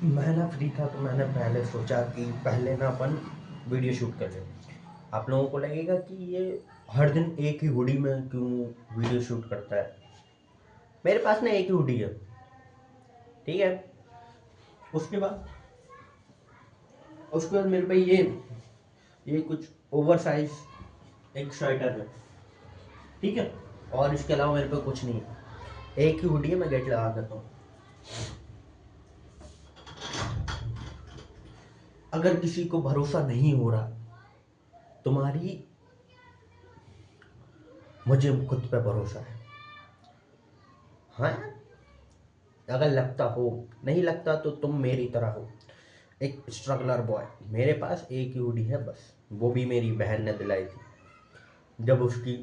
मैं ना फ्री था तो मैंने पहले सोचा कि पहले ना अपन वीडियो शूट कर लें। आप लोगों को लगेगा कि ये हर दिन एक ही हुडी में क्यों वीडियो शूट करता है। मेरे पास ना एक ही हुडी है, ठीक है। उसके बाद उसके बाद मेरे पे ये कुछ ओवर साइज एक स्वेटर है, ठीक है। और इसके अलावा मेरे पे कुछ नहीं है, एक ही हुडी है। मैं गेट लगा देता हूँ। अगर किसी को भरोसा नहीं हो रहा तुम्हारी, मुझे खुद पे भरोसा है। हाँ, अगर लगता हो, नहीं लगता तो तुम मेरी तरह हो, एक स्ट्रगलर बॉय। मेरे पास एक ही हुडी है बस, वो भी मेरी बहन ने दिलाई थी जब उसकी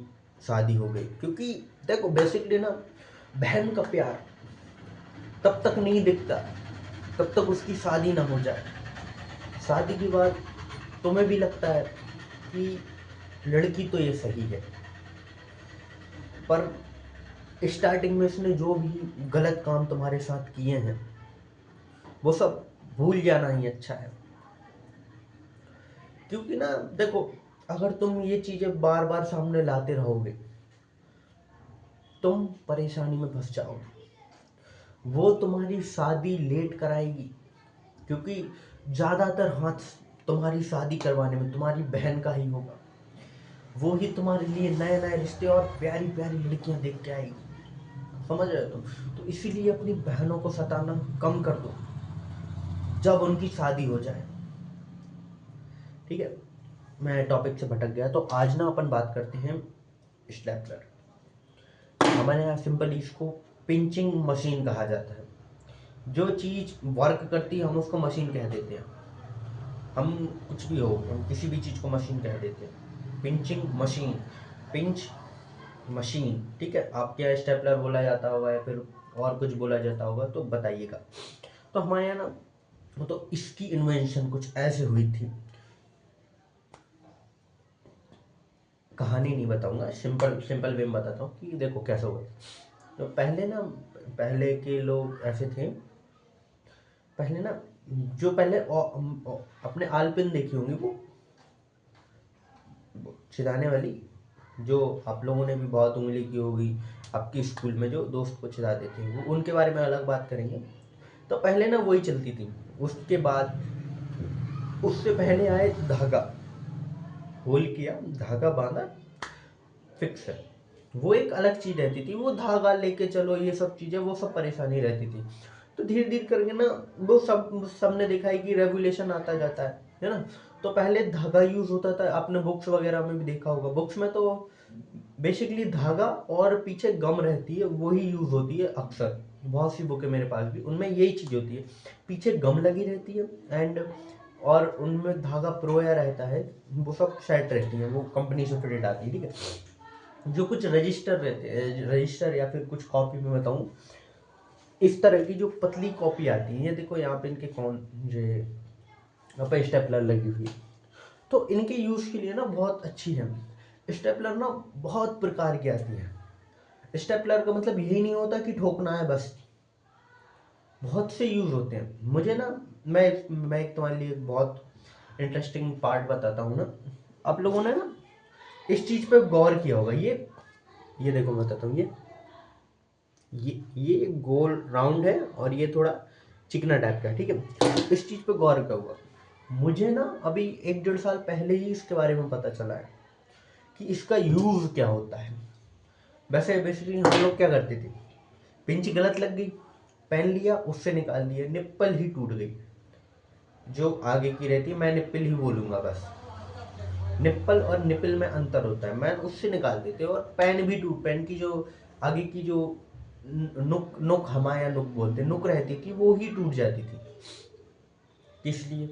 शादी हो गई। क्योंकि देखो बेसिकली ना, बहन का प्यार तब तक नहीं दिखता तब तक उसकी शादी ना हो जाए। शादी के बाद तुम्हें भी लगता है कि लड़की तो ये सही है, पर स्टार्टिंग में उसने जो भी गलत काम तुम्हारे साथ किए हैं वो सब भूल जाना ही अच्छा है। क्योंकि ना देखो, अगर तुम ये चीजें बार बार सामने लाते रहोगे तुम परेशानी में फंस जाओगे। वो तुम्हारी शादी लेट कराएगी, क्योंकि ज्यादातर हाथ तुम्हारी शादी करवाने में तुम्हारी बहन का ही होगा। वो ही तुम्हारे लिए नए नए रिश्ते और प्यारी प्यारी लड़कियां देख के आएगी। समझ रहे हो तुम? तो इसीलिए अपनी बहनों को सताना कम कर दो जब उनकी शादी हो जाए, ठीक है। मैं टॉपिक से भटक गया, तो आज ना अपन बात करते हैं स्टेपलर। हमारे यहाँ सिंपली इसको पिंचिंग मशीन कहा जाता है। जो चीज़ वर्क करती है हम उसको मशीन कह देते हैं। हम कुछ भी हो, हम किसी भी चीज़ को मशीन कह देते हैं। पिंचिंग मशीन, पिंच मशीन, ठीक है। आपके यहाँ स्टेपलर बोला जाता होगा या फिर और कुछ बोला जाता होगा तो बताइएगा। तो हमारे यहाँ ना, तो इसकी इन्वेंशन कुछ ऐसे हुई थी। कहानी नहीं बताऊंगा, सिंपल सिंपल वे में बताता हूँ कि देखो कैसे हुआ। तो पहले ना, पहले के लोग ऐसे थे। पहले ना, जो पहले अपने आलपिन देखी होंगी वो चिढ़ाने वाली, जो आप लोगों ने भी बहुत उंगली की होगी आपके स्कूल में, जो दोस्त को चिढ़ाते थे, वो उनके बारे में अलग बात करेंगे। तो पहले ना वही चलती थी। उसके बाद उससे पहले आए धागा। होल किया, धागा बांधा, फिक्स है। वो एक अलग चीज रहती थी। वो धागा लेके चलो, ये सब चीजें, वो सब परेशानी रहती थी। तो धीरे धीरे करके ना, वो सबने देखा है कि रेगुलेशन आता जाता है ना। तो पहले धागा यूज होता था, आपने बुक्स वगैरह में भी देखा होगा। बुक्स में तो बेसिकली धागा और पीछे गम रहती है, वही यूज होती है अक्सर। बहुत सी बुक है मेरे पास भी, उनमें यही चीज होती है। पीछे गम लगी रहती है एंड और उनमें धागा प्रोया रहता है। वो सब सेट रहती है, वो कंपनी से प्रिंट आती है, ठीक है। जो कुछ रजिस्टर रहते हैं, रजिस्टर या फिर कुछ कॉपी में बताऊं, इस तरह की जो पतली कॉपी आती है, ये देखो यहाँ पे इनके कौन जो यहाँ पे स्टेपलर लगी हुई है। तो इनके यूज के लिए ना बहुत अच्छी है। स्टेपलर ना बहुत प्रकार की आती है। स्टेपलर का मतलब यही नहीं होता कि ठोकना है बस, बहुत से यूज होते हैं। मुझे ना, मैं एक तुम्हारे लिए एक बहुत इंटरेस्टिंग पार्ट बताता हूँ ना। आप लोगों ने ना इस चीज पे गौर किया होगा। ये देखो मैं बताता हूँ। ये गोल राउंड है और ये थोड़ा चिकना टाइप का है, ठीक है। इस चीज पे गौर का हुआ। मुझे ना अभी 1 डेढ़ साल पहले ही इसके बारे में पता चला है कि इसका यूज क्या होता है। वैसे बेसिकली हम लोग क्या करते थे, पिंच गलत लग गई, पहन लिया, उससे निकाल दिया, निप्पल ही टूट गई। जो आगे की रहती है, मैं निप्पल ही बोलूंगा बस। निप्पल और निपिल में अंतर होता है, मैं उससे निकाल देते। और पेन भी टूट, पेन की जो आगे की जो नुक नुक हमारे यहाँ नुक बोलते, नुक रहती थी, वो ही टूट जाती थी। इसलिए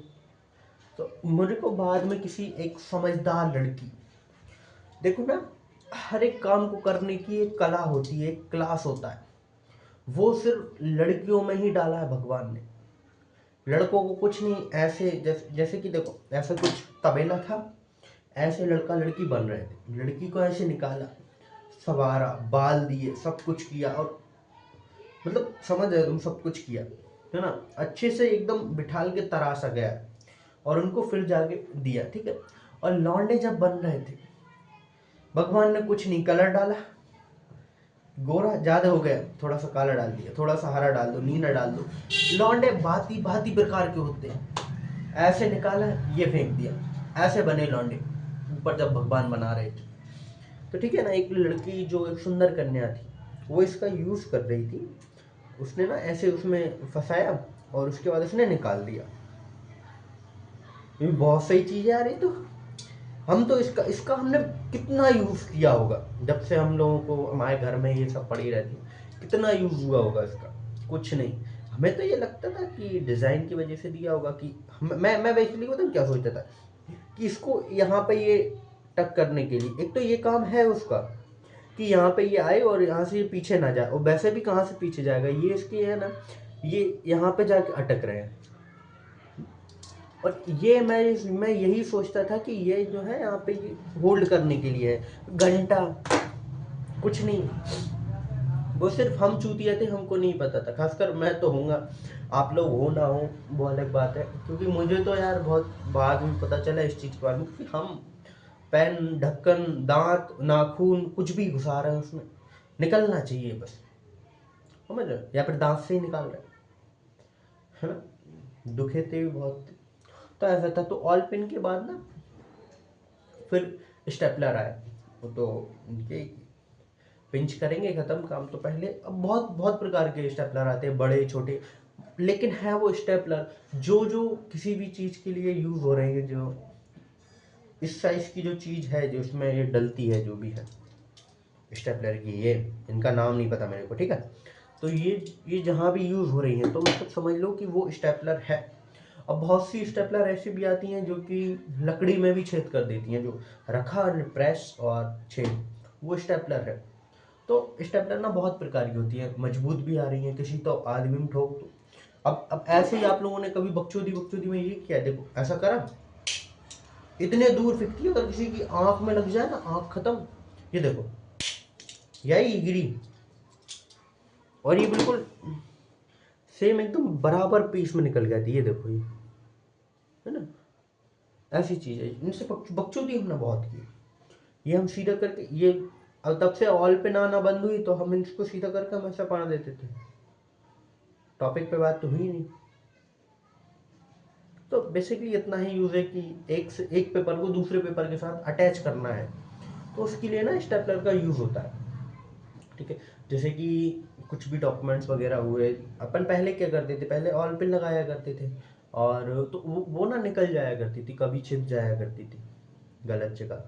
तो मेरे को बाद में किसी एक समझदार लड़की, देखो ना, हर एक काम को करने की एक कला होती है, एक क्लास होता है। वो सिर्फ लड़कियों में ही डाला है भगवान ने। लड़कों को कुछ नहीं। ऐसे जैसे कि देखो, ऐसे कुछ तबेला था, ऐसे लड़का लड़की बन रहे थे। लड़की को ऐसे निकाला, सवारा, बाल दिए, सब कुछ किया, और मतलब समझ रहे हो तुम, सब कुछ किया। है ना, अच्छे से एकदम बिठाल के तराशा गया और उनको फिर जाके दिया, ठीक है। और लौंडे जब बन रहे थे, भगवान ने कुछ नहीं, कलर डाला, गोरा ज्यादा हो गया, थोड़ा सा काला डाल दिया, थोड़ा सा हरा डाल दो, नीला डाल दो। लौंडे भांति भांति प्रकार के होते हैं, ऐसे निकाला, ये फेंक दिया, ऐसे बने लौंडे ऊपर जब भगवान बना रहे थे। तो ठीक है ना, एक लड़की जो एक सुंदर कन्या थी, वो इसका यूज कर रही थी, उसने ना ऐसे उसमें फंसाया और उसके बाद उसने निकाल दिया। ये बहुत सही चीज है यार, ये तो हम तो इसका इसका हमने कितना यूज किया होगा, जब से हम लोगों को हमारे घर में ये सब पड़ी रहती है, कितना यूज हुआ होगा इसका, कुछ नहीं। हमें तो ये लगता था कि डिजाइन की वजह से दिया होगा कि मैं बेसिकली बताऊं क्या सोचता था, कि इसको यहाँ पे ये टक करने के लिए, एक तो ये काम है उसका कि यहाँ पे ये आए और यहाँ से ये पीछे ना जाए, और वैसे भी कहाँ से पीछे जाएगा, ये इसके है ना, ये यहाँ पे जाके अटक रहे हैं। और ये मैं यही सोचता था कि ये जो है यहाँ पे होल्ड करने के लिए है, घंटा, कुछ नहीं। वो सिर्फ हम चूतिया थे, हमको नहीं पता था, खासकर मैं तो हूँगा, आप लोग हो ना हो वो अलग बात है, क्योंकि मुझे तो यार बहुत बाद में पता चला इस चीज़ के बारे में कि हम पेन, ढक्कन, दांत, नाखून कुछ भी घुसा रहे हैं उसमें, निकलना चाहिए बस, समझ रहे हो? या फिर दांत से ही निकाल रहे हैं, है ना, दुखे थे भी बहुत थे। तो ऐसा था, तो ऑल पिन के बाद ना फिर स्टेपलर आए, वो तो उनके पिंच करेंगे, खत्म काम। तो पहले अब बहुत बहुत प्रकार के स्टेपलर आते हैं, बड़े छोटे, लेकिन है वो स्टेपलर जो जो किसी भी चीज़ के लिए यूज़ हो रहे हैं, जो इस साइज की जो चीज़ है, जो इसमें ये डलती है, जो भी है स्टेपलर की, ये इनका नाम नहीं पता मेरे को, ठीक है। तो ये जहाँ भी यूज़ हो रही हैं, तो मतलब समझ लो कि वो स्टेपलर है। अब बहुत सी स्टेपलर ऐसी भी आती हैं जो कि लकड़ी में भी छेद कर देती हैं, जो रखा प्रेस और छेद, वो स्टेपलर है। तो स्टेपलर ना बहुत प्रकार की होती है, मजबूत भी आ रही है, किसी तो आदमी में ठोक दो। अब ऐसे ही आप लोगों ने कभी बकचोदी बकचोदी में ये किया, देखो ऐसा करा, इतने दूर फेंकती है, अगर किसी की आंख में लग जाए ना, आंख खत्म। ये देखो, यही गिरी, और ये बिल्कुल सेम एकदम बराबर पीस में निकल गया था, ये देखो, ये है ना, ऐसी चीज है। इनसे बकचोदी हमने बहुत की, ये हम सीधा करके ये, अब तब से ऑल पे ना बंद हुई तो हम इसको सीधा करके हमेशा पढ़ा देते थे, टॉपिक पे बात तो हुई नहीं। तो बेसिकली इतना ही यूज है कि एक पेपर को दूसरे पेपर के साथ अटैच करना है, तो उसके लिए ना स्टेपलर का यूज होता है, ठीक है। जैसे कि कुछ भी डॉक्यूमेंट्स वगैरह हुए, अपन पहले क्या करते थे, पहले ऑल पिन लगाया करते थे, और तो वो ना निकल जाया करती थी, कभी छिप जाया करती थी गलत जगह,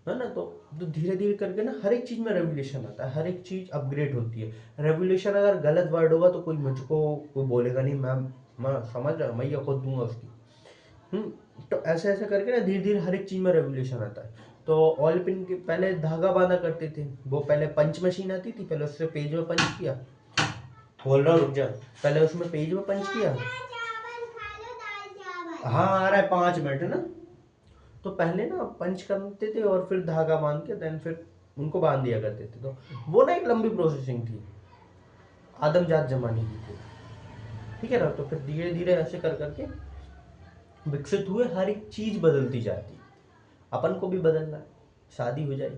है ना। तो धीरे धीरे करके ना हर एक चीज में रेवोल्यूशन आता है, हर एक चीज अपग्रेड होती है। रेवोल्यूशन अगर गलत वर्ड होगा तो कोई मुझको कोई बोलेगा नहीं, मैं समझ रहा हूँ, मैं ये खुद दूंगा उसकी। तो ऐसे ऐसे करके ना धीरे धीरे हर एक चीज में रेवोल्यूशन आता है। तो ऑयल पिन के पहले धागा बांधा करते थे, वो पहले पंच मशीन आती थी, पहले उससे पेज में पंच किया, बोल रहा हूँ रुक जा, पहले उसमें पेज में पंच किया, हाँ आ रहा है 5 मिनट, है ना। तो पहले ना पंच करते थे और फिर धागा बांध के देन फिर उनको बांध दिया करते थे, तो वो ना एक लंबी प्रोसेसिंग थी, आदमजात जमाने की थी, ठीक है ना। तो फिर धीरे धीरे ऐसे कर करके विकसित हुए, हर एक चीज बदलती जाती, अपन को भी बदलना है, शादी हो जाए,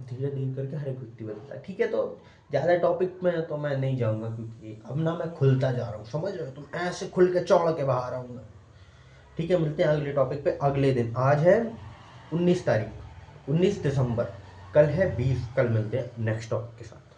धीरे धीरे करके हर एक व्यक्ति बदलता है, ठीक है। तो ज्यादा टॉपिक में तो मैं नहीं जाऊंगा, क्योंकि अब ना मैं खुलता जा रहा हूँ, समझ रहे हो, तुम ऐसे खुल के चौड़ के बाहर आऊंगा, ठीक है। मिलते हैं अगले टॉपिक पे अगले दिन। आज है 19 तारीख, 19 दिसंबर, कल है 20, कल मिलते हैं नेक्स्ट टॉपिक के साथ।